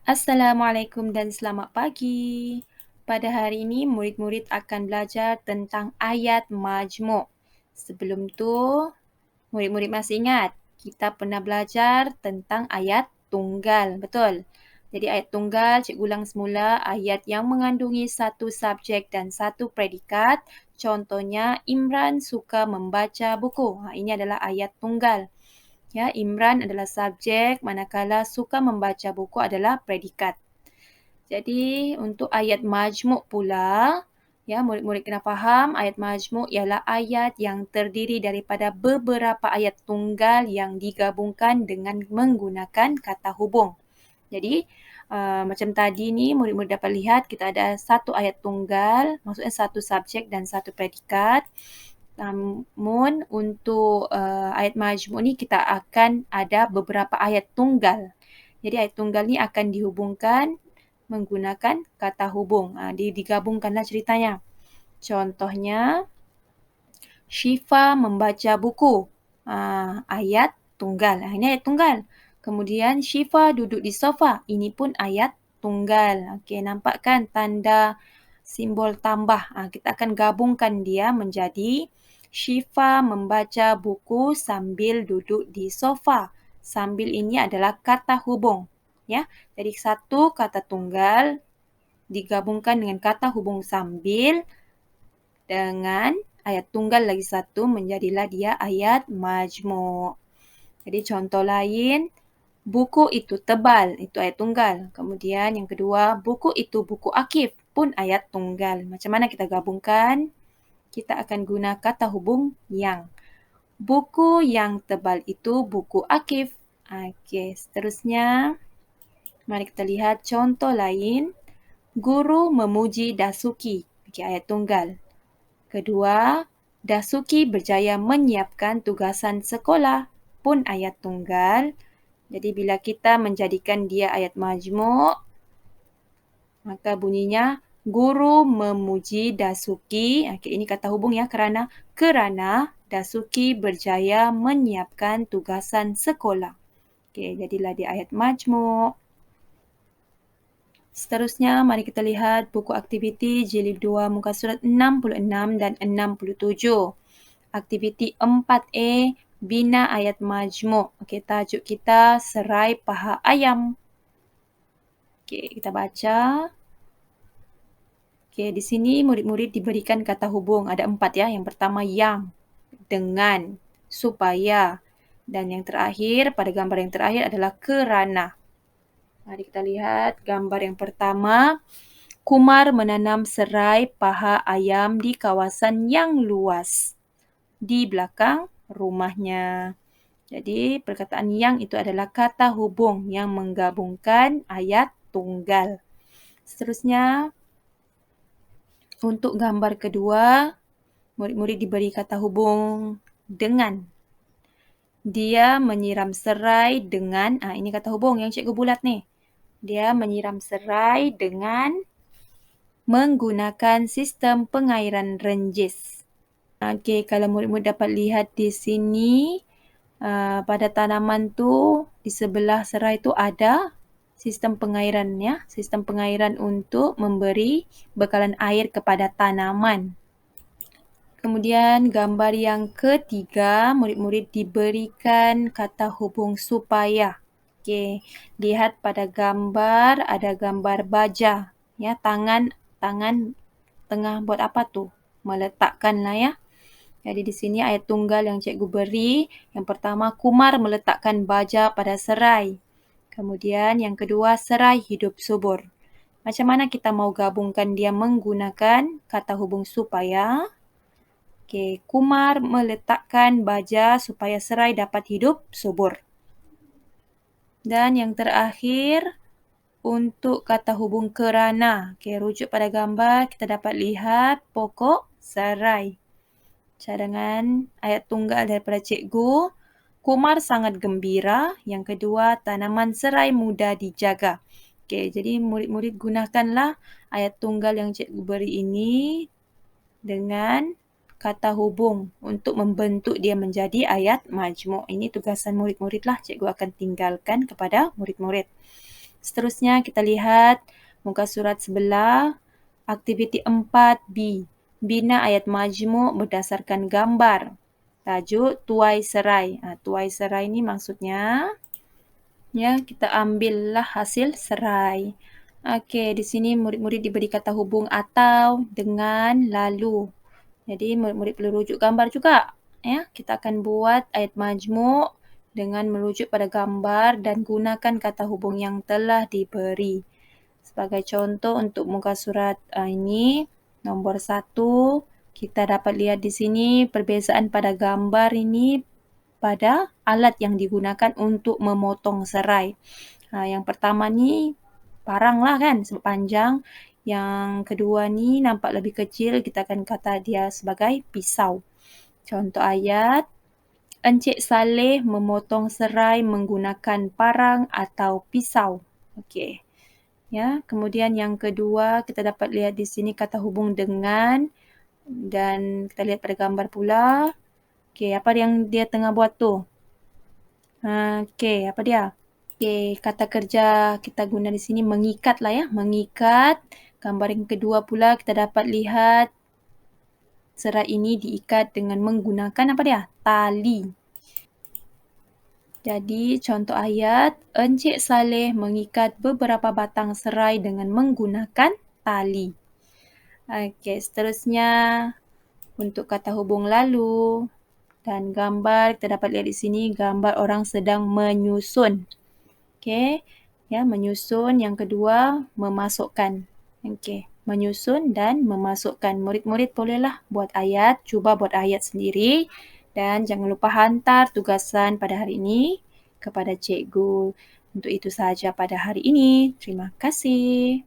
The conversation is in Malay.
Assalamualaikum dan selamat pagi. Pada hari ini, murid-murid akan belajar tentang ayat majmuk. Sebelum tu, murid-murid masih ingat, kita pernah belajar tentang ayat tunggal, betul? Jadi ayat tunggal, cikgu ulang semula, ayat yang mengandungi satu subjek dan satu predikat. Contohnya, Imran suka membaca buku. Ini adalah ayat tunggal. Ya, Imran adalah subjek, manakala suka membaca buku adalah predikat. Jadi untuk ayat majmuk pula, ya murid-murid kena faham ayat majmuk ialah ayat yang terdiri daripada beberapa ayat tunggal yang digabungkan dengan menggunakan kata hubung. Jadi macam tadi ni murid-murid dapat lihat kita ada satu ayat tunggal, maksudnya satu subjek dan satu predikat. Namun untuk ayat majmuk ni kita akan ada beberapa ayat tunggal. Jadi ayat tunggal ni akan dihubungkan menggunakan kata hubung. Digabungkanlah ceritanya. Contohnya, Syifa membaca buku. Ayat tunggal. Ini ayat tunggal. Kemudian Syifa duduk di sofa. Ini pun ayat tunggal. Okey, nampak kan tanda simbol tambah. Kita akan gabungkan dia menjadi Syifa membaca buku sambil duduk di sofa. Sambil ini adalah kata hubung. Ya, jadi satu kata tunggal digabungkan dengan kata hubung sambil dengan ayat tunggal lagi satu menjadilah dia ayat majmuk. Jadi contoh lain, buku itu tebal, itu ayat tunggal. Kemudian yang kedua, buku itu buku Akif, pun ayat tunggal. Macam mana kita gabungkan? Kita akan guna kata hubung yang. Buku yang tebal itu buku Akif. Okey, seterusnya mari kita lihat contoh lain. Guru memuji Dasuki. Okey, ayat tunggal. Kedua, Dasuki berjaya menyiapkan tugasan sekolah, pun ayat tunggal. Jadi bila kita menjadikan dia ayat majmuk, maka bunyinya guru memuji Dasuki. Okey, ini kata hubung ya, kerana Dasuki berjaya menyiapkan tugasan sekolah. Okey, jadilah dia ayat majmuk. Seterusnya, mari kita lihat buku aktiviti jilid 2 muka surat 66 dan 67. Aktiviti 4A, bina ayat majmuk. Okey, tajuk kita serai paha ayam. Okey, kita baca. Okey, di sini murid-murid diberikan kata hubung. Ada 4 ya. Yang pertama yang, dengan, supaya. Dan yang terakhir, pada gambar yang terakhir adalah kerana. Mari kita lihat gambar yang pertama. Kumar menanam serai paha ayam di kawasan yang luas di belakang rumahnya. Jadi perkataan yang itu adalah kata hubung yang menggabungkan ayat tunggal. Seterusnya, untuk gambar kedua, murid-murid diberi kata hubung dengan. Dia menyiram serai dengan, ini kata hubung yang cikgu bulat ni. Dia menyiram serai dengan menggunakan sistem pengairan renjis. Okey, kalau murid-murid dapat lihat di sini, pada tanaman tu, di sebelah serai tu ada sistem pengairan ya, sistem pengairan untuk memberi bekalan air kepada tanaman. Kemudian gambar yang ketiga, murid-murid diberikan kata hubung supaya. Okey, lihat pada gambar ada gambar baja ya, tangan tengah buat apa tu? Meletakkanlah ya. Jadi di sini ayat tunggal yang cikgu beri. Yang pertama, Kumar meletakkan baja pada serai. Kemudian yang kedua, serai hidup subur. Macam mana kita mau gabungkan dia menggunakan kata hubung supaya? Okey, Kumar meletakkan baja supaya serai dapat hidup subur. Dan yang terakhir, untuk kata hubung kerana. Okey, rujuk pada gambar, kita dapat lihat pokok serai. Cadangan ayat tunggal daripada cikgu. Kumar sangat gembira. Yang kedua, tanaman serai mudah dijaga. Okey, jadi murid-murid gunakanlah ayat tunggal yang cikgu beri ini dengan kata hubung untuk membentuk dia menjadi ayat majmuk. Ini tugasan murid-murid lah. Cikgu akan tinggalkan kepada murid-murid. Seterusnya kita lihat muka surat sebelah, aktiviti 4B. Bina ayat majmuk berdasarkan gambar. Tajuk tuai serai. Tuai serai ni maksudnya kita ambillah hasil serai. Okey, di sini murid-murid diberi kata hubung atau, dengan, lalu. Jadi murid-murid perlu rujuk gambar juga. Kita akan buat ayat majmuk dengan merujuk pada gambar dan gunakan kata hubung yang telah diberi. Sebagai contoh untuk muka surat ini, nombor 1, kita dapat lihat di sini perbezaan pada gambar ini pada alat yang digunakan untuk memotong serai. Yang pertama ni parang lah kan, sebab panjang. Yang kedua ni nampak lebih kecil, kita akan kata dia sebagai pisau. Contoh ayat, Encik Saleh memotong serai menggunakan parang atau pisau. Okey. Kemudian yang kedua, kita dapat lihat di sini kata hubung dengan, dan kita lihat pada gambar pula. Okey, apa yang dia tengah buat tu? Okey, apa dia? Okey, kata kerja kita guna di sini mengikat lah ya. Mengikat. Gambar yang kedua pula kita dapat lihat serai ini diikat dengan menggunakan apa dia? Tali. Jadi contoh ayat, Encik Saleh mengikat beberapa batang serai dengan menggunakan tali. Okey, seterusnya untuk kata hubung lalu dan gambar, kita dapat lihat di sini gambar orang sedang menyusun. Okey, menyusun. Yang kedua, memasukkan. Okey, menyusun dan memasukkan. Murid-murid bolehlah buat ayat, cuba buat ayat sendiri dan jangan lupa hantar tugasan pada hari ini kepada cikgu. Untuk itu sahaja pada hari ini. Terima kasih.